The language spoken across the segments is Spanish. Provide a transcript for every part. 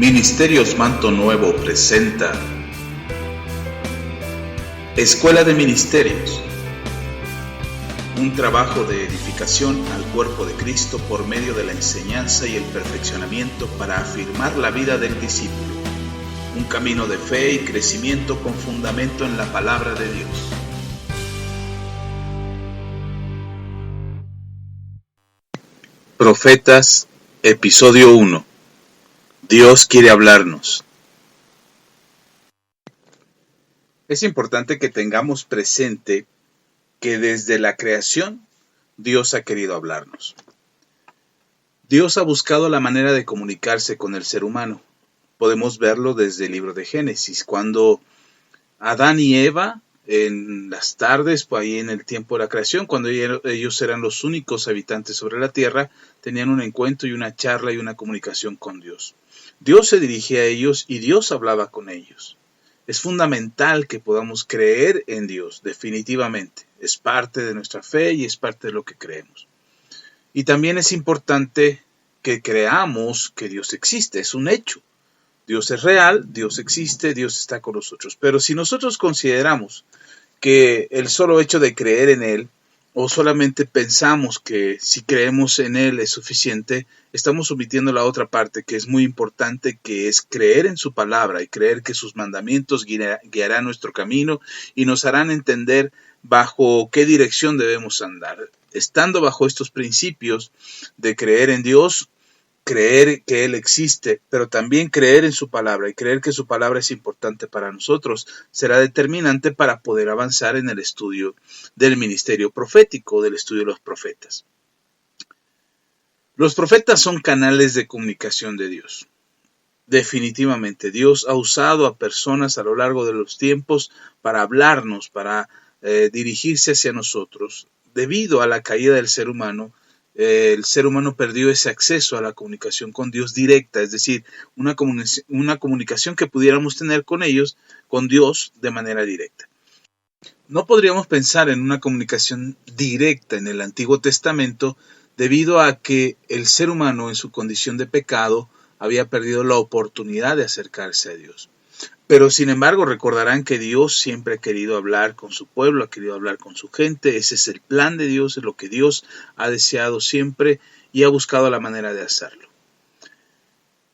Ministerios Manto Nuevo presenta Escuela de Ministerios, un trabajo de edificación al cuerpo de Cristo por medio de la enseñanza y el perfeccionamiento para afirmar la vida del discípulo, un camino de fe y crecimiento con fundamento en la palabra de Dios. Profetas, episodio 1. Dios quiere hablarnos. Es importante que tengamos presente que desde la creación Dios ha querido hablarnos. Dios ha buscado la manera de comunicarse con el ser humano. Podemos verlo desde el libro de Génesis, cuando Adán y Eva, en las tardes, pues ahí en el tiempo de la creación, cuando ellos eran los únicos habitantes sobre la tierra, tenían un encuentro y una charla y una comunicación con Dios. Dios se dirigía a ellos y Dios hablaba con ellos. Es fundamental que podamos creer en Dios, definitivamente. Es parte de nuestra fe y es parte de lo que creemos. Y también es importante que creamos que Dios existe, es un hecho. Dios es real, Dios existe, Dios está con nosotros. Pero si nosotros consideramos que el solo hecho de creer en Él, o solamente pensamos que si creemos en Él es suficiente, estamos omitiendo la otra parte que es muy importante, que es creer en su palabra y creer que sus mandamientos guiarán nuestro camino y nos harán entender bajo qué dirección debemos andar. Estando bajo estos principios de creer en Dios, creer que Él existe, pero también creer en su palabra y creer que su palabra es importante para nosotros, será determinante para poder avanzar en el estudio del ministerio profético, del estudio de los profetas. Los profetas son canales de comunicación de Dios. Definitivamente, Dios ha usado a personas a lo largo de los tiempos para hablarnos, para dirigirse hacia nosotros. Debido a la caída del ser humano, el ser humano perdió ese acceso a la comunicación con Dios directa, es decir, una comunicación que pudiéramos tener con ellos, con Dios, de manera directa. No podríamos pensar en una comunicación directa en el Antiguo Testamento debido a que el ser humano en su condición de pecado había perdido la oportunidad de acercarse a Dios. Pero sin embargo recordarán que Dios siempre ha querido hablar con su pueblo, ha querido hablar con su gente. Ese es el plan de Dios, es lo que Dios ha deseado siempre y ha buscado la manera de hacerlo.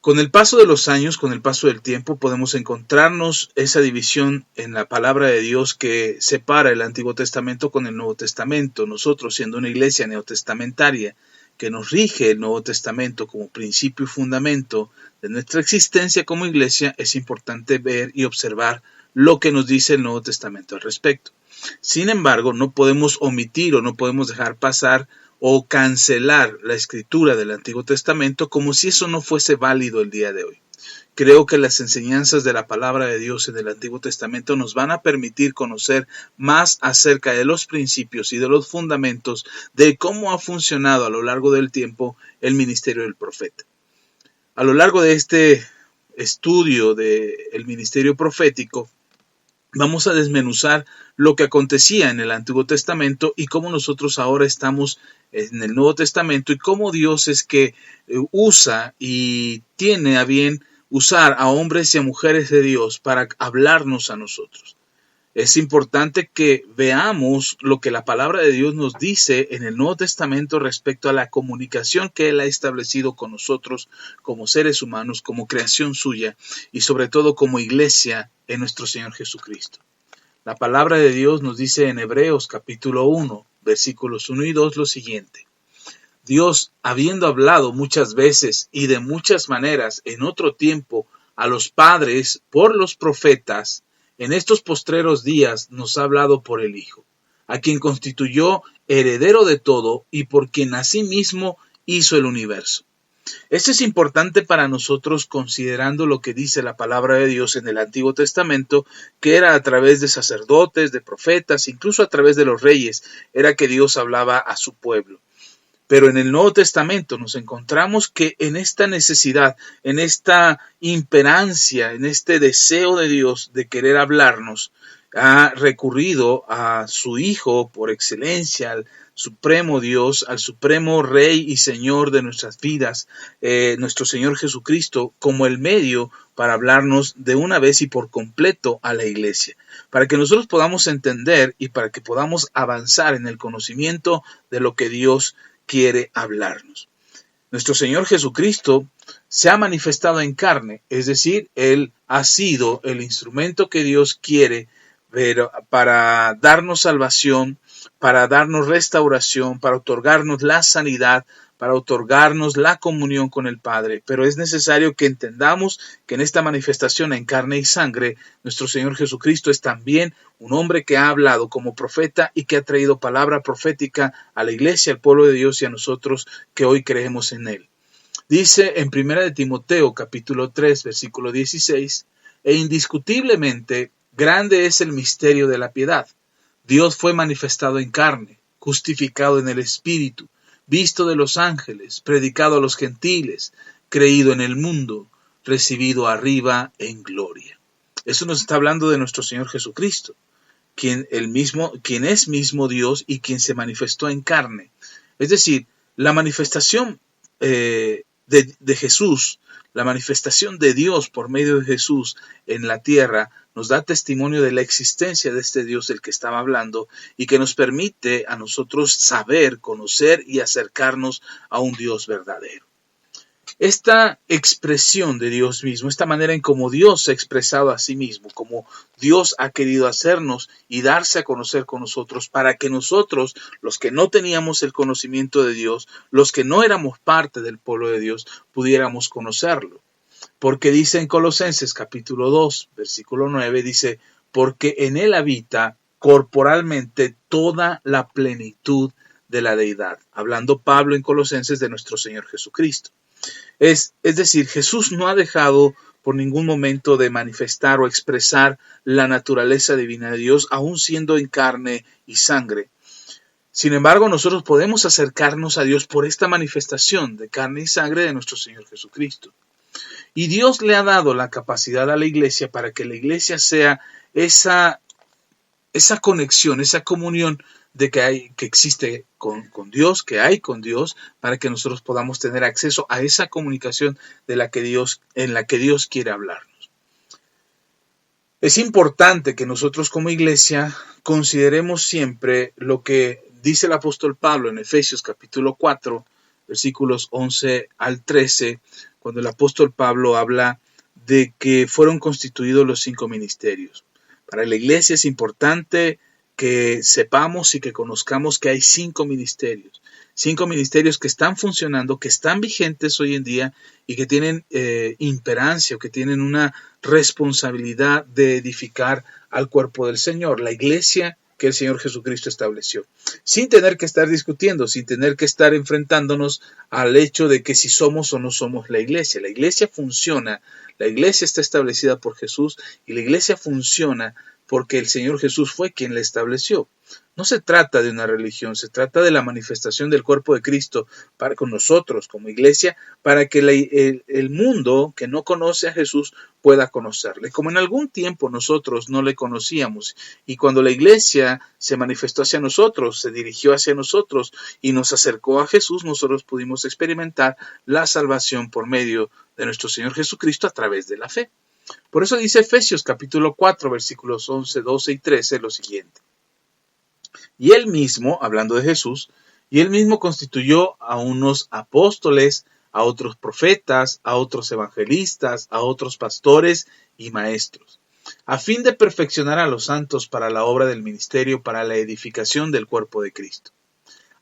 Con el paso de los años, con el paso del tiempo, podemos encontrarnos esa división en la palabra de Dios que separa el Antiguo Testamento con el Nuevo Testamento. Nosotros, siendo una iglesia neotestamentaria que nos rige el Nuevo Testamento como principio y fundamento de nuestra existencia como iglesia, es importante ver y observar lo que nos dice el Nuevo Testamento al respecto. Sin embargo, no podemos omitir o no podemos dejar pasar o cancelar la escritura del Antiguo Testamento como si eso no fuese válido el día de hoy. Creo que las enseñanzas de la palabra de Dios en el Antiguo Testamento nos van a permitir conocer más acerca de los principios y de los fundamentos de cómo ha funcionado a lo largo del tiempo el ministerio del profeta. A lo largo de este estudio del ministerio profético, vamos a desmenuzar lo que acontecía en el Antiguo Testamento y cómo nosotros ahora estamos en el Nuevo Testamento y cómo Dios es que usa y tiene a bien usar a hombres y a mujeres de Dios para hablarnos a nosotros. Es importante que veamos lo que la palabra de Dios nos dice en el Nuevo Testamento respecto a la comunicación que Él ha establecido con nosotros como seres humanos, como creación suya y sobre todo como iglesia en nuestro Señor Jesucristo. La palabra de Dios nos dice en Hebreos capítulo 1, versículos 1 y 2 lo siguiente. Dios, habiendo hablado muchas veces y de muchas maneras en otro tiempo a los padres por los profetas, en estos postreros días nos ha hablado por el Hijo, a quien constituyó heredero de todo y por quien asimismo hizo el universo. Esto es importante para nosotros considerando lo que dice la palabra de Dios en el Antiguo Testamento, que era a través de sacerdotes, de profetas, incluso a través de los reyes, era que Dios hablaba a su pueblo. Pero en el Nuevo Testamento nos encontramos que en esta necesidad, en esta imperancia, en este deseo de Dios de querer hablarnos, ha recurrido a su Hijo por excelencia, supremo Dios, al supremo Rey y Señor de nuestras vidas, nuestro Señor Jesucristo, como el medio para hablarnos de una vez y por completo a la iglesia, para que nosotros podamos entender y para que podamos avanzar en el conocimiento de lo que Dios quiere hablarnos. Nuestro Señor Jesucristo se ha manifestado en carne, es decir, Él ha sido el instrumento que Dios quiere ver para darnos salvación, para darnos restauración, para otorgarnos la sanidad, para otorgarnos la comunión con el Padre. Pero es necesario que entendamos que en esta manifestación en carne y sangre, nuestro Señor Jesucristo es también un hombre que ha hablado como profeta y que ha traído palabra profética a la iglesia, al pueblo de Dios y a nosotros que hoy creemos en Él. Dice en 1 de Timoteo capítulo 3 versículo 16, e indiscutiblemente grande es el misterio de la piedad. Dios fue manifestado en carne, justificado en el Espíritu, visto de los ángeles, predicado a los gentiles, creído en el mundo, recibido arriba en gloria. Eso nos está hablando de nuestro Señor Jesucristo, quien es mismo Dios y quien se manifestó en carne. Es decir, la manifestación de Jesús, la manifestación de Dios por medio de Jesús en la tierra, nos da testimonio de la existencia de este Dios del que estaba hablando y que nos permite a nosotros saber, conocer y acercarnos a un Dios verdadero. Esta expresión de Dios mismo, esta manera en cómo Dios se ha expresado a sí mismo, como Dios ha querido hacernos y darse a conocer con nosotros para que nosotros, los que no teníamos el conocimiento de Dios, los que no éramos parte del pueblo de Dios, pudiéramos conocerlo. Porque dice en Colosenses capítulo 2, versículo 9, dice, porque en él habita corporalmente toda la plenitud de la deidad. Hablando Pablo en Colosenses de nuestro Señor Jesucristo. Es decir, Jesús no ha dejado por ningún momento de manifestar o expresar la naturaleza divina de Dios, aún siendo en carne y sangre. Sin embargo, nosotros podemos acercarnos a Dios por esta manifestación de carne y sangre de nuestro Señor Jesucristo. Y Dios le ha dado la capacidad a la iglesia para que la iglesia sea esa conexión, esa comunión de que existe con Dios, que hay con Dios, para que nosotros podamos tener acceso a esa comunicación en la que Dios quiere hablarnos. Es importante que nosotros como iglesia consideremos siempre lo que dice el apóstol Pablo en Efesios capítulo 4, versículos 11 al 13, cuando el apóstol Pablo habla de que fueron constituidos los 5 ministerios. Para la iglesia es importante que sepamos y que conozcamos que hay 5 ministerios. 5 ministerios que están funcionando, que están vigentes hoy en día y que tienen imperancia o que tienen una responsabilidad de edificar al cuerpo del Señor, la iglesia que el Señor Jesucristo estableció. Sin tener que estar discutiendo, sin tener que estar enfrentándonos al hecho de que si somos o no somos la iglesia. La iglesia funciona, la iglesia está establecida por Jesús y la iglesia funciona porque el Señor Jesús fue quien la estableció. No se trata de una religión, se trata de la manifestación del cuerpo de Cristo para con nosotros como iglesia, para que el mundo que no conoce a Jesús pueda conocerle. Como en algún tiempo nosotros no le conocíamos y cuando la iglesia se manifestó hacia nosotros, se dirigió hacia nosotros y nos acercó a Jesús, nosotros pudimos experimentar la salvación por medio de nuestro Señor Jesucristo a través de la fe. Por eso dice Efesios capítulo 4 versículos 11, 12 y 13 lo siguiente. Y él mismo, hablando de Jesús, y él mismo constituyó a unos apóstoles, a otros profetas, a otros evangelistas, a otros pastores y maestros, a fin de perfeccionar a los santos para la obra del ministerio, para la edificación del cuerpo de Cristo,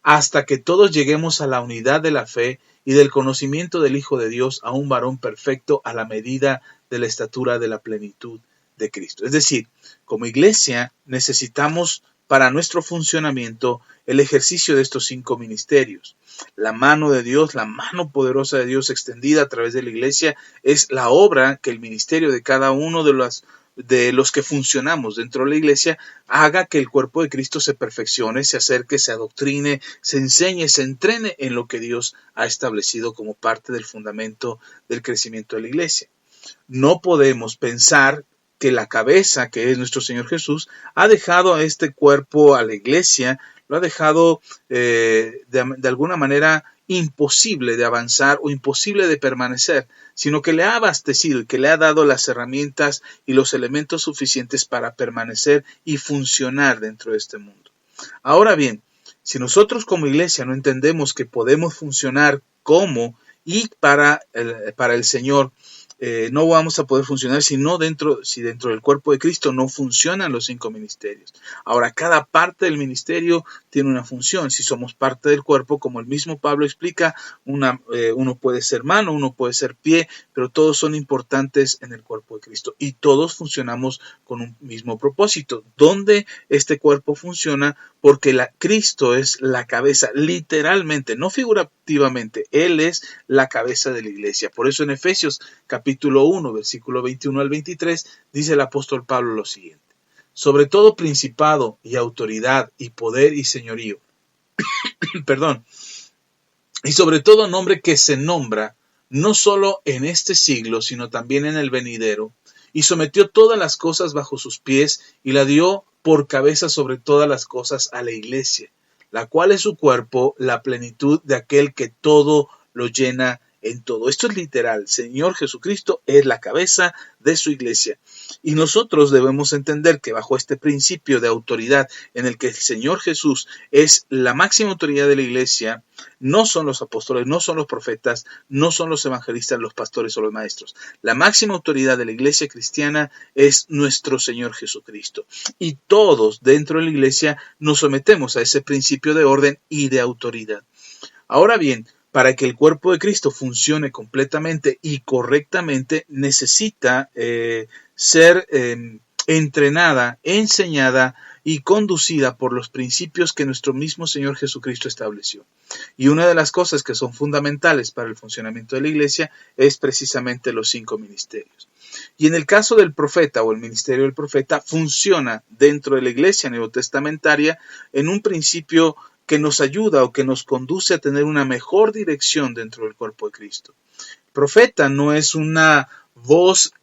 hasta que todos lleguemos a la unidad de la fe y del conocimiento del Hijo de Dios, a un varón perfecto a la medida de la estatura de la plenitud de Cristo. Es decir, como iglesia necesitamos para nuestro funcionamiento el ejercicio de estos 5 ministerios. La mano de Dios, la mano poderosa de Dios extendida a través de la iglesia es la obra que el ministerio de cada uno de los que funcionamos dentro de la iglesia haga que el cuerpo de Cristo se perfeccione, se acerque, se adoctrine, se enseñe, se entrene en lo que Dios ha establecido como parte del fundamento del crecimiento de la iglesia. No podemos pensar que la cabeza, que es nuestro Señor Jesús, ha dejado a este cuerpo, a la iglesia, lo ha dejado de alguna manera imposible de avanzar o imposible de permanecer, sino que le ha abastecido y que le ha dado las herramientas y los elementos suficientes para permanecer y funcionar dentro de este mundo. Ahora bien, si nosotros como iglesia no entendemos que podemos funcionar como y para el Señor, no vamos a poder funcionar si dentro del cuerpo de Cristo no funcionan los 5 ministerios. Ahora, cada parte del ministerio tiene una función. Si somos parte del cuerpo, como el mismo Pablo explica, uno puede ser mano, uno puede ser pie, pero todos son importantes en el cuerpo de Cristo y todos funcionamos con un mismo propósito. ¿Dónde este cuerpo funciona? Porque Cristo es la cabeza, literalmente, no figurativamente. Él es la cabeza de la iglesia. Por eso en Efesios capítulo 1, versículo 21 al 23, dice el apóstol Pablo lo siguiente: sobre todo principado y autoridad y poder y señorío, perdón, y sobre todo nombre que se nombra, no solo en este siglo, sino también en el venidero, y sometió todas las cosas bajo sus pies y la dio por cabeza sobre todas las cosas a la iglesia, la cual es su cuerpo, la plenitud de aquel que todo lo llena en todo. Esto es literal. Señor Jesucristo es la cabeza de su iglesia. Y nosotros debemos entender que bajo este principio de autoridad en el que el Señor Jesús es la máxima autoridad de la iglesia, no son los apóstoles, no son los profetas, no son los evangelistas, los pastores o los maestros. La máxima autoridad de la iglesia cristiana es nuestro Señor Jesucristo. Y todos dentro de la iglesia nos sometemos a ese principio de orden y de autoridad. Ahora bien, para que el cuerpo de Cristo funcione completamente y correctamente, necesita ser entrenada, enseñada y conducida por los principios que nuestro mismo Señor Jesucristo estableció. Y una de las cosas que son fundamentales para el funcionamiento de la iglesia es precisamente los 5 ministerios. Y en el caso del profeta o el ministerio del profeta, funciona dentro de la iglesia neotestamentaria en un principio que nos ayuda o que nos conduce a tener una mejor dirección dentro del cuerpo de Cristo. El profeta no es una voz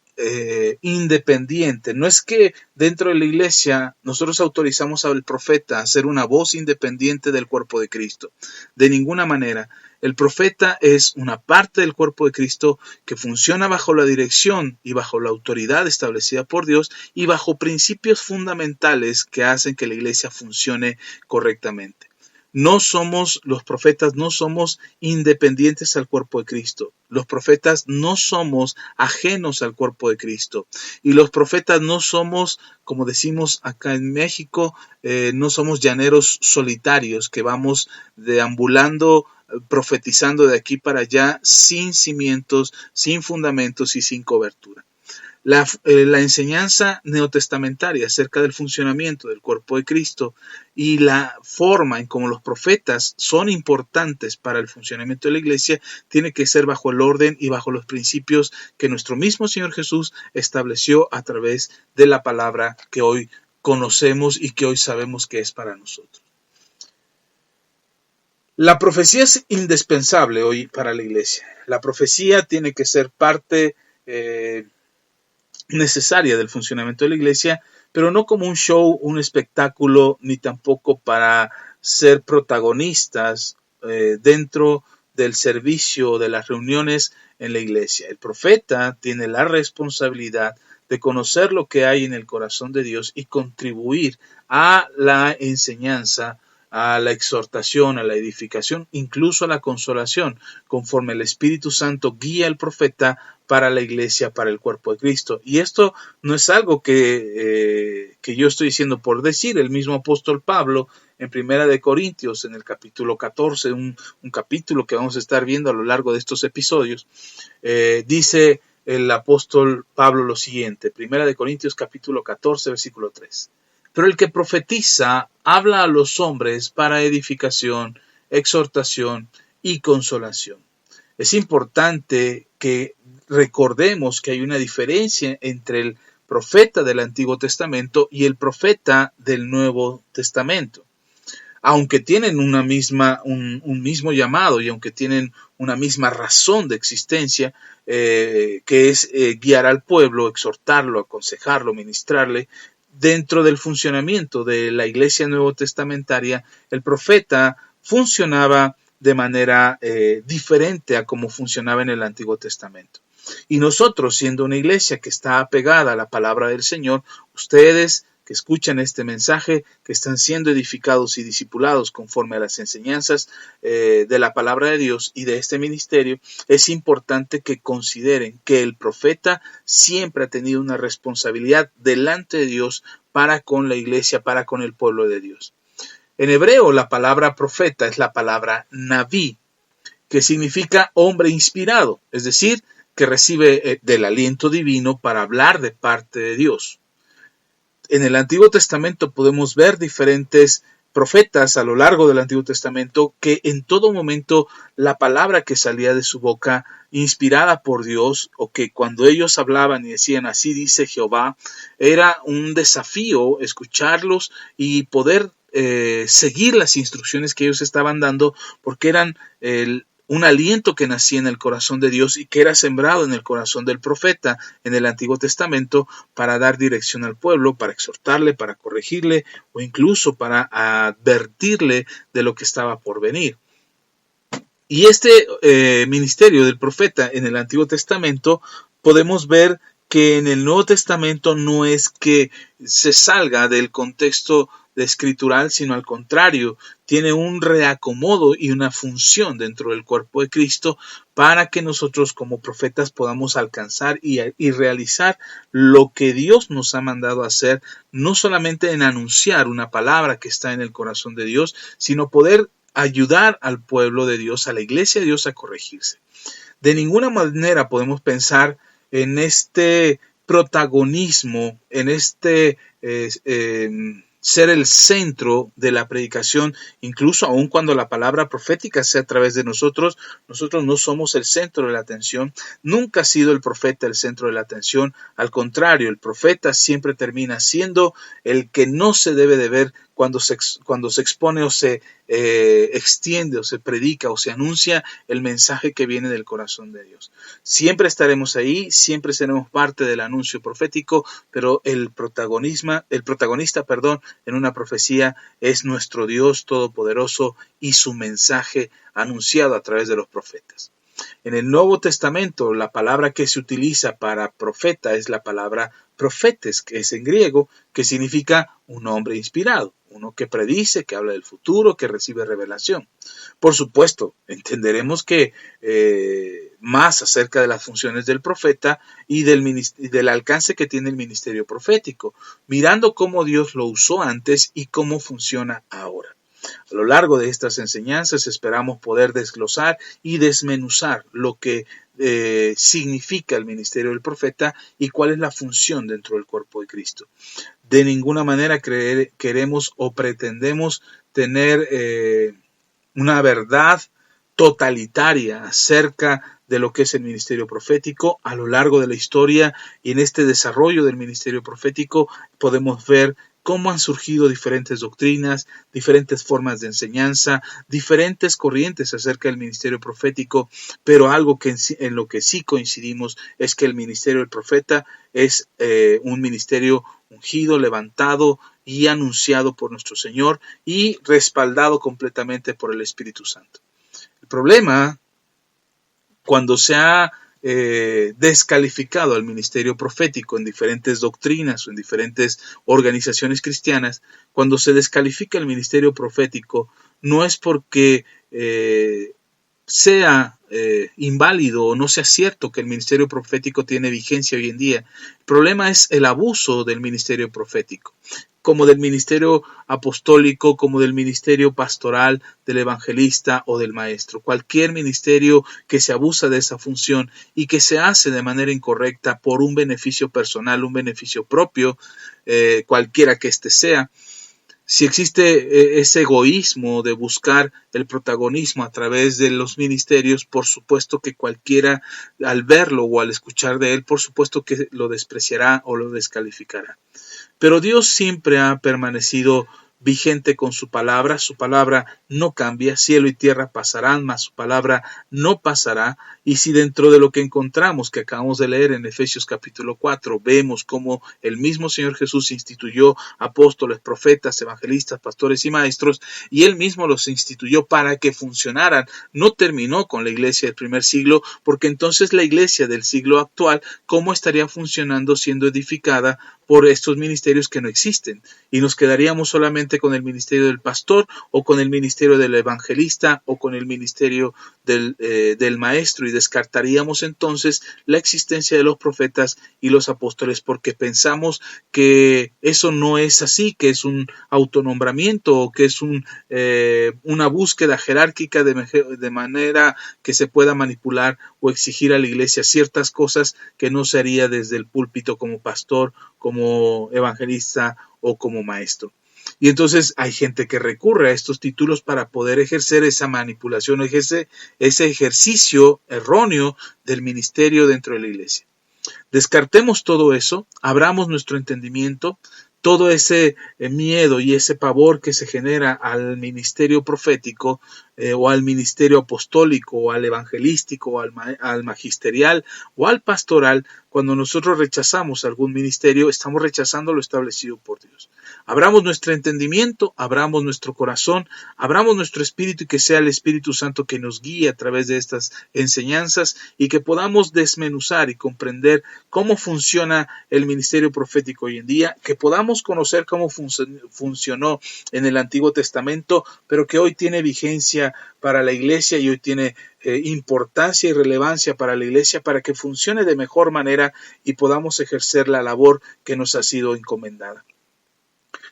independiente. No es que dentro de la iglesia nosotros autorizamos al profeta a ser una voz independiente del cuerpo de Cristo. De ninguna manera. El profeta es una parte del cuerpo de Cristo que funciona bajo la dirección y bajo la autoridad establecida por Dios y bajo principios fundamentales que hacen que la iglesia funcione correctamente. Los profetas no somos independientes al cuerpo de Cristo. Los profetas no somos ajenos al cuerpo de Cristo. Y los profetas no somos, como decimos acá en México, no somos llaneros solitarios que vamos deambulando, profetizando de aquí para allá sin cimientos, sin fundamentos y sin cobertura. La enseñanza neotestamentaria acerca del funcionamiento del cuerpo de Cristo y la forma en cómo los profetas son importantes para el funcionamiento de la iglesia tiene que ser bajo el orden y bajo los principios que nuestro mismo Señor Jesús estableció a través de la palabra que hoy conocemos y que hoy sabemos que es para nosotros. La profecía es indispensable hoy para la iglesia. La profecía tiene que ser parte necesaria del funcionamiento de la iglesia, pero no como un show, un espectáculo, ni tampoco para ser protagonistas dentro del servicio, de las reuniones en la iglesia. El profeta tiene la responsabilidad de conocer lo que hay en el corazón de Dios y contribuir a la enseñanza, a la exhortación, a la edificación, incluso a la consolación, conforme el Espíritu Santo guía al profeta para la iglesia, para el cuerpo de Cristo. Y esto no es algo que yo estoy diciendo por decir. El mismo apóstol Pablo en Primera de Corintios, en el capítulo 14, un capítulo que vamos a estar viendo a lo largo de estos episodios, dice el apóstol Pablo lo siguiente, Primera de Corintios capítulo 14, versículo 3. Pero el que profetiza habla a los hombres para edificación, exhortación y consolación. Es importante que recordemos que hay una diferencia entre el profeta del Antiguo Testamento y el profeta del Nuevo Testamento. Aunque tienen un mismo llamado y aunque tienen una misma razón de existencia, que es guiar al pueblo, exhortarlo, aconsejarlo, ministrarle, dentro del funcionamiento de la iglesia nuevo testamentaria, el profeta funcionaba de manera diferente a como funcionaba en el Antiguo Testamento. Y nosotros, siendo una iglesia que está apegada a la palabra del Señor, ustedes que escuchan este mensaje, que están siendo edificados y discipulados conforme a las enseñanzas de la palabra de Dios y de este ministerio, es importante que consideren que el profeta siempre ha tenido una responsabilidad delante de Dios para con la iglesia, para con el pueblo de Dios. En hebreo, la palabra profeta es la palabra naví, que significa hombre inspirado, es decir, que recibe del aliento divino para hablar de parte de Dios. En el Antiguo Testamento podemos ver diferentes profetas a lo largo del Antiguo Testamento que en todo momento la palabra que salía de su boca, inspirada por Dios, o que cuando ellos hablaban y decían así dice Jehová, era un desafío escucharlos y poder seguir las instrucciones que ellos estaban dando, porque eran un aliento que nacía en el corazón de Dios y que era sembrado en el corazón del profeta en el Antiguo Testamento para dar dirección al pueblo, para exhortarle, para corregirle o incluso para advertirle de lo que estaba por venir. Y este ministerio del profeta en el Antiguo Testamento podemos ver que en el Nuevo Testamento no es que se salga del contexto escritural, sino al contrario, tiene un reacomodo y una función dentro del cuerpo de Cristo para que nosotros como profetas podamos alcanzar y realizar lo que Dios nos ha mandado hacer, no solamente en anunciar una palabra que está en el corazón de Dios, sino poder ayudar al pueblo de Dios, a la iglesia de Dios a corregirse. De ninguna manera podemos pensar en este protagonismo, en este ser el centro de la predicación, incluso aun cuando la palabra profética sea a través de nosotros no somos el centro de la atención. Nunca ha sido el profeta el centro de la atención. Al contrario, el profeta siempre termina siendo el que no se debe de ver cuando se expone o se extiende o se predica o se anuncia el mensaje que viene del corazón de Dios. Siempre estaremos ahí, siempre seremos parte del anuncio profético, pero el protagonista, en una profecía es nuestro Dios todopoderoso y su mensaje anunciado a través de los profetas. En el Nuevo Testamento, la palabra que se utiliza para profeta es la palabra profetes, que es en griego, que significa un hombre inspirado, uno que predice, que habla del futuro, que recibe revelación. Por supuesto, entenderemos que más acerca de las funciones del profeta y del alcance que tiene el ministerio profético, mirando cómo Dios lo usó antes y cómo funciona ahora. A lo largo de estas enseñanzas esperamos poder desglosar y desmenuzar lo que significa el ministerio del profeta y cuál es la función dentro del cuerpo de Cristo. De ninguna manera queremos o pretendemos tener una verdad totalitaria acerca de lo que es el ministerio profético. A lo largo de la historia y en este desarrollo del ministerio profético podemos ver cómo han surgido diferentes doctrinas, diferentes formas de enseñanza, diferentes corrientes acerca del ministerio profético, pero algo que en lo que sí coincidimos es que el ministerio del profeta es un ministerio ungido, levantado y anunciado por nuestro Señor y respaldado completamente por el Espíritu Santo. El problema, cuando se ha descalificado al ministerio profético en diferentes doctrinas o en diferentes organizaciones cristianas, cuando se descalifica el ministerio profético, no es porque sea inválido o no sea cierto que el ministerio profético tiene vigencia hoy en día. El problema es el abuso del ministerio profético, como del ministerio apostólico, como del ministerio pastoral, del evangelista o del maestro. Cualquier ministerio que se abusa de esa función y que se hace de manera incorrecta por un beneficio personal, un beneficio propio, cualquiera que éste sea. Si existe ese egoísmo de buscar el protagonismo a través de los ministerios, por supuesto que cualquiera al verlo o al escuchar de él, por supuesto que lo despreciará o lo descalificará. Pero Dios siempre ha permanecido vigente con su palabra no cambia, cielo y tierra pasarán, mas su palabra no pasará. Y si dentro de lo que encontramos, que acabamos de leer en Efesios capítulo 4, vemos cómo el mismo Señor Jesús instituyó apóstoles, profetas, evangelistas, pastores y maestros, y él mismo los instituyó para que funcionaran, no terminó con la iglesia del primer siglo, porque entonces la iglesia del siglo actual, ¿cómo estaría funcionando, siendo edificada por estos ministerios que no existen? Y nos quedaríamos solamente con el ministerio del pastor, o con el ministerio del evangelista, o con el ministerio del maestro, y descartaríamos entonces la existencia de los profetas y los apóstoles, porque pensamos que eso no es así, que es un autonombramiento, o que es una búsqueda jerárquica de manera que se pueda manipular o exigir a la iglesia ciertas cosas que no se haría desde el púlpito como pastor, como evangelista o como maestro. Y entonces hay gente que recurre a estos títulos para poder ejercer esa manipulación, ese ejercicio erróneo del ministerio dentro de la iglesia. Descartemos todo eso, abramos nuestro entendimiento, todo ese miedo y ese pavor que se genera al ministerio profético o al ministerio apostólico o al evangelístico o al magisterial o al pastoral. Cuando nosotros rechazamos algún ministerio, estamos rechazando lo establecido por Dios. Abramos nuestro entendimiento, abramos nuestro corazón, abramos nuestro espíritu, y que sea el Espíritu Santo que nos guíe a través de estas enseñanzas, y que podamos desmenuzar y comprender cómo funciona el ministerio profético hoy en día, que podamos conocer cómo funcionó en el Antiguo Testamento, pero que hoy tiene vigencia para la iglesia y hoy tiene importancia y relevancia para la iglesia, para que funcione de mejor manera y podamos ejercer la labor que nos ha sido encomendada.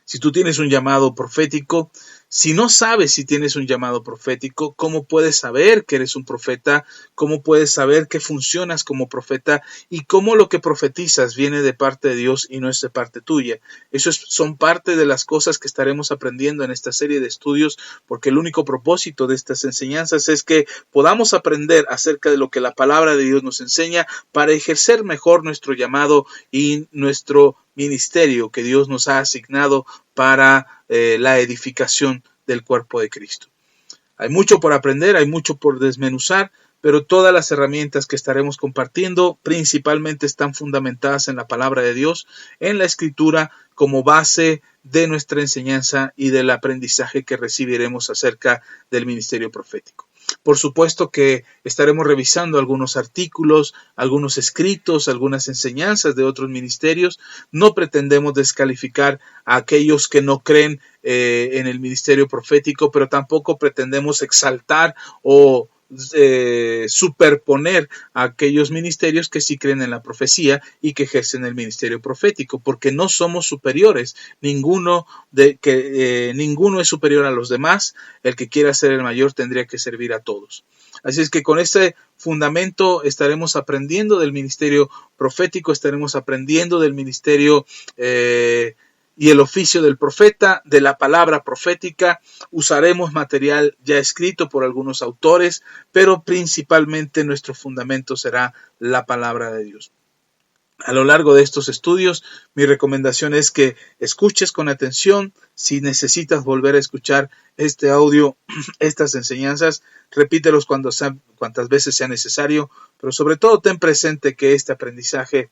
Si tú tienes un llamado profético, si no sabes si tienes un llamado profético, ¿cómo puedes saber que eres un profeta? ¿Cómo puedes saber que funcionas como profeta? ¿Y cómo lo que profetizas viene de parte de Dios y no es de parte tuya? Son parte de las cosas que estaremos aprendiendo en esta serie de estudios, porque el único propósito de estas enseñanzas es que podamos aprender acerca de lo que la palabra de Dios nos enseña para ejercer mejor nuestro llamado y nuestro ministerio que Dios nos ha asignado para la edificación del cuerpo de Cristo. Hay mucho por aprender, hay mucho por desmenuzar, pero todas las herramientas que estaremos compartiendo principalmente están fundamentadas en la palabra de Dios, en la Escritura, como base de nuestra enseñanza y del aprendizaje que recibiremos acerca del ministerio profético. Por supuesto que estaremos revisando algunos artículos, algunos escritos, algunas enseñanzas de otros ministerios. No pretendemos descalificar a aquellos que no creen en el ministerio profético, pero tampoco pretendemos exaltar o superponer a aquellos ministerios que sí creen en la profecía y que ejercen el ministerio profético, porque no somos superiores. Ninguno es superior a los demás. El que quiera ser el mayor tendría que servir a todos. Así es que con este fundamento estaremos aprendiendo del ministerio profético, estaremos aprendiendo del ministerio y el oficio del profeta, de la palabra profética. Usaremos material ya escrito por algunos autores, pero principalmente nuestro fundamento será la palabra de Dios. A lo largo de estos estudios, mi recomendación es que escuches con atención. Si necesitas volver a escuchar este audio, estas enseñanzas, repítelos cuantas veces sea necesario, pero sobre todo ten presente que este aprendizaje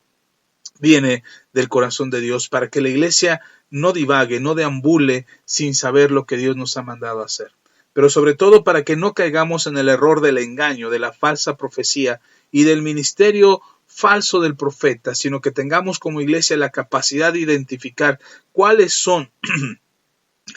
viene del corazón de Dios, para que la iglesia no divague, no deambule sin saber lo que Dios nos ha mandado a hacer. Pero sobre todo para que no caigamos en el error del engaño, de la falsa profecía y del ministerio falso del profeta, sino que tengamos como iglesia la capacidad de identificar cuáles son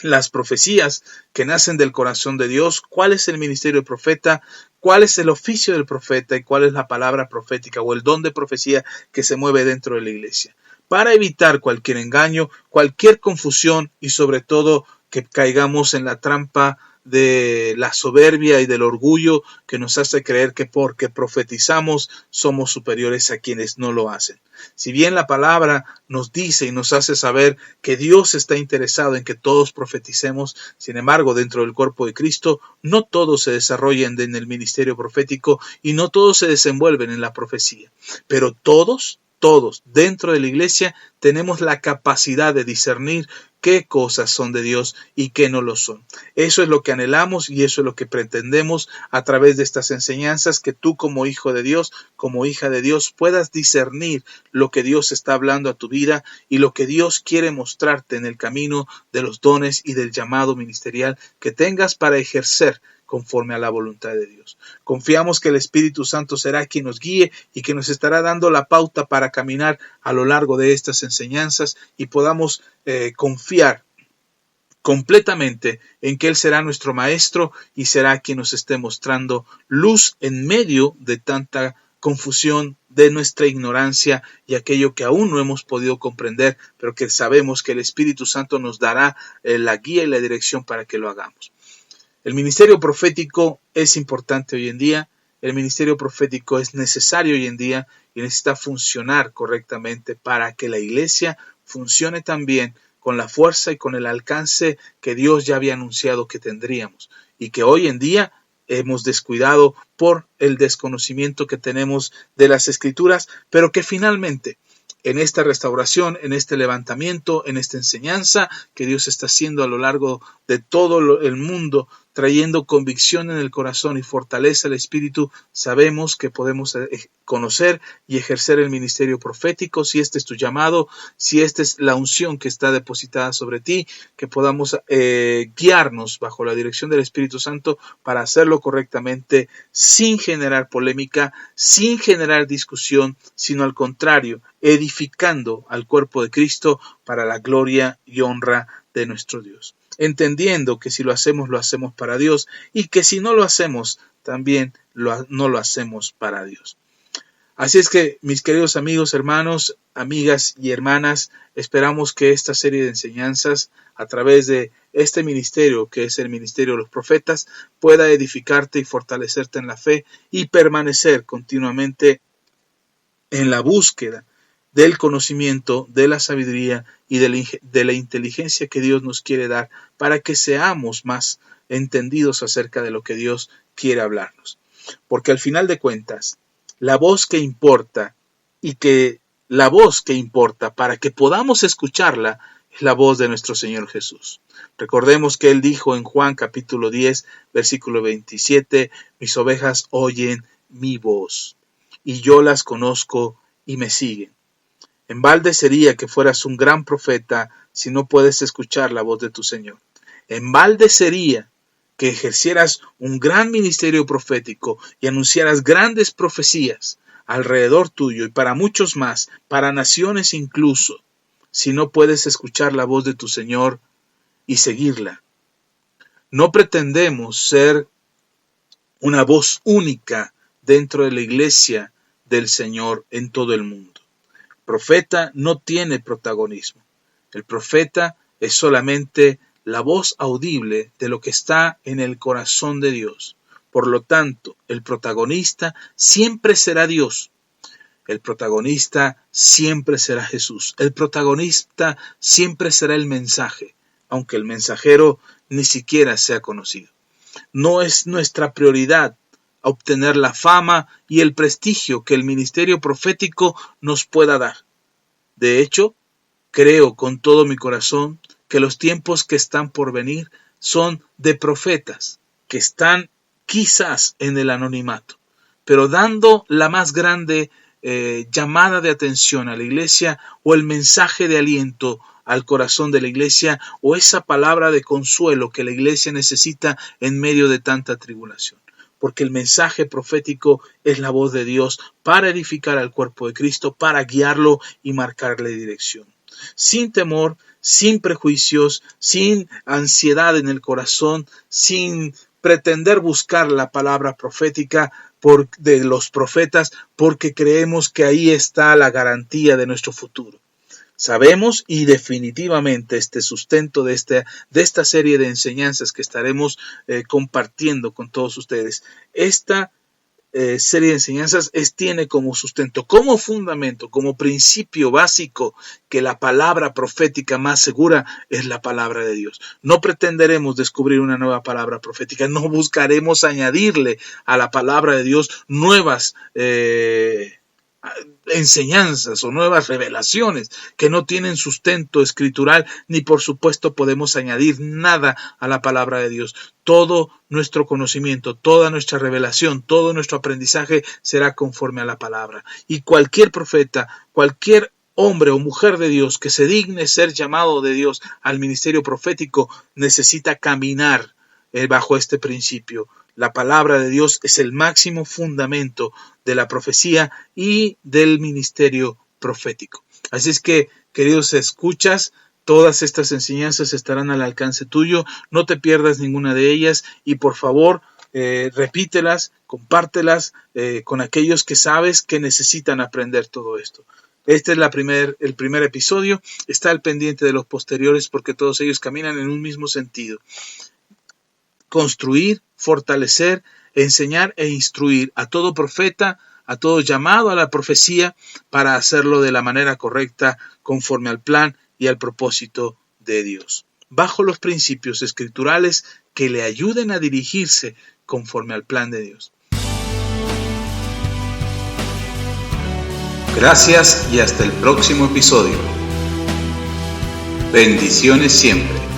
las profecías que nacen del corazón de Dios, cuál es el ministerio del profeta, cuál es el oficio del profeta y cuál es la palabra profética o el don de profecía que se mueve dentro de la iglesia, para evitar cualquier engaño, cualquier confusión y sobre todo que caigamos en la trampa de la soberbia y del orgullo que nos hace creer que porque profetizamos somos superiores a quienes no lo hacen. Si bien la palabra nos dice y nos hace saber que Dios está interesado en que todos profeticemos, sin embargo, dentro del cuerpo de Cristo, no todos se desarrollan en el ministerio profético y no todos se desenvuelven en la profecía, pero todos dentro de la iglesia tenemos la capacidad de discernir qué cosas son de Dios y qué no lo son. Eso es lo que anhelamos y eso es lo que pretendemos a través de estas enseñanzas, que tú como hijo de Dios, como hija de Dios, puedas discernir lo que Dios está hablando a tu vida y lo que Dios quiere mostrarte en el camino de los dones y del llamado ministerial que tengas para ejercer conforme a la voluntad de Dios. Confiamos que el Espíritu Santo será quien nos guíe y que nos estará dando la pauta para caminar a lo largo de estas enseñanzas y podamos confiar completamente en que Él será nuestro Maestro y será quien nos esté mostrando luz en medio de tanta confusión, de nuestra ignorancia y aquello que aún no hemos podido comprender, pero que sabemos que el Espíritu Santo nos dará la guía y la dirección para que lo hagamos. El ministerio profético es importante hoy en día, el ministerio profético es necesario hoy en día y necesita funcionar correctamente para que la iglesia funcione también con la fuerza y con el alcance que Dios ya había anunciado que tendríamos y que hoy en día hemos descuidado por el desconocimiento que tenemos de las Escrituras, pero que finalmente en esta restauración, en este levantamiento, en esta enseñanza que Dios está haciendo a lo largo de todo el mundo, trayendo convicción en el corazón y fortaleza al espíritu, sabemos que podemos conocer y ejercer el ministerio profético, si este es tu llamado, si esta es la unción que está depositada sobre ti, que podamos guiarnos bajo la dirección del Espíritu Santo para hacerlo correctamente, sin generar polémica, sin generar discusión, sino al contrario, edificando al cuerpo de Cristo para la gloria y honra de nuestro Dios. Entendiendo que si lo hacemos para Dios y que si no lo hacemos, también no lo hacemos para Dios. Así es que, mis queridos amigos, hermanos, amigas y hermanas, esperamos que esta serie de enseñanzas a través de este ministerio, que es el ministerio de los profetas, pueda edificarte y fortalecerte en la fe y permanecer continuamente en la búsqueda del conocimiento, de la sabiduría y de la inteligencia que Dios nos quiere dar para que seamos más entendidos acerca de lo que Dios quiere hablarnos. Porque al final de cuentas, la voz que importa para que podamos escucharla es la voz de nuestro Señor Jesús. Recordemos que Él dijo en Juan capítulo 10, versículo 27, mis ovejas oyen mi voz y yo las conozco y me siguen. En balde sería que fueras un gran profeta si no puedes escuchar la voz de tu Señor. En balde sería que ejercieras un gran ministerio profético y anunciaras grandes profecías alrededor tuyo y para muchos más, para naciones incluso, si no puedes escuchar la voz de tu Señor y seguirla. No pretendemos ser una voz única dentro de la iglesia del Señor en todo el mundo. Profeta no tiene protagonismo. El profeta es solamente la voz audible de lo que está en el corazón de Dios. Por lo tanto, el protagonista siempre será Dios. El protagonista siempre será Jesús. El protagonista siempre será el mensaje, aunque el mensajero ni siquiera sea conocido. No es nuestra prioridad obtener la fama y el prestigio que el ministerio profético nos pueda dar. De hecho, creo con todo mi corazón que los tiempos que están por venir son de profetas que están quizás en el anonimato, pero dando la más grande llamada de atención a la iglesia o el mensaje de aliento al corazón de la iglesia o esa palabra de consuelo que la iglesia necesita en medio de tanta tribulación. Porque el mensaje profético es la voz de Dios para edificar al cuerpo de Cristo, para guiarlo y marcarle dirección. Sin temor, sin prejuicios, sin ansiedad en el corazón, sin pretender buscar la palabra profética de los profetas, porque creemos que ahí está la garantía de nuestro futuro. Sabemos y definitivamente este sustento de esta serie de enseñanzas que estaremos compartiendo con todos ustedes, esta serie de enseñanzas tiene como sustento, como fundamento, como principio básico que la palabra profética más segura es la palabra de Dios. No pretenderemos descubrir una nueva palabra profética, no buscaremos añadirle a la palabra de Dios nuevas enseñanzas o nuevas revelaciones que no tienen sustento escritural, ni por supuesto podemos añadir nada a la palabra de Dios. Todo nuestro conocimiento, toda nuestra revelación, todo nuestro aprendizaje será conforme a la palabra. Y cualquier profeta, cualquier hombre o mujer de Dios que se digne ser llamado de Dios al ministerio profético necesita caminar bajo este principio. La palabra de Dios es el máximo fundamento de la profecía y del ministerio profético. Así es que, queridos escuchas, todas estas enseñanzas estarán al alcance tuyo. No te pierdas ninguna de ellas y por favor repítelas, compártelas con aquellos que sabes que necesitan aprender todo esto. Este es el primer episodio. Está al pendiente de los posteriores porque todos ellos caminan en un mismo sentido. Construir, fortalecer, enseñar e instruir a todo profeta, a todo llamado a la profecía para hacerlo de la manera correcta, conforme al plan y al propósito de Dios, bajo los principios escriturales que le ayuden a dirigirse conforme al plan de Dios. Gracias y hasta el próximo episodio. Bendiciones siempre.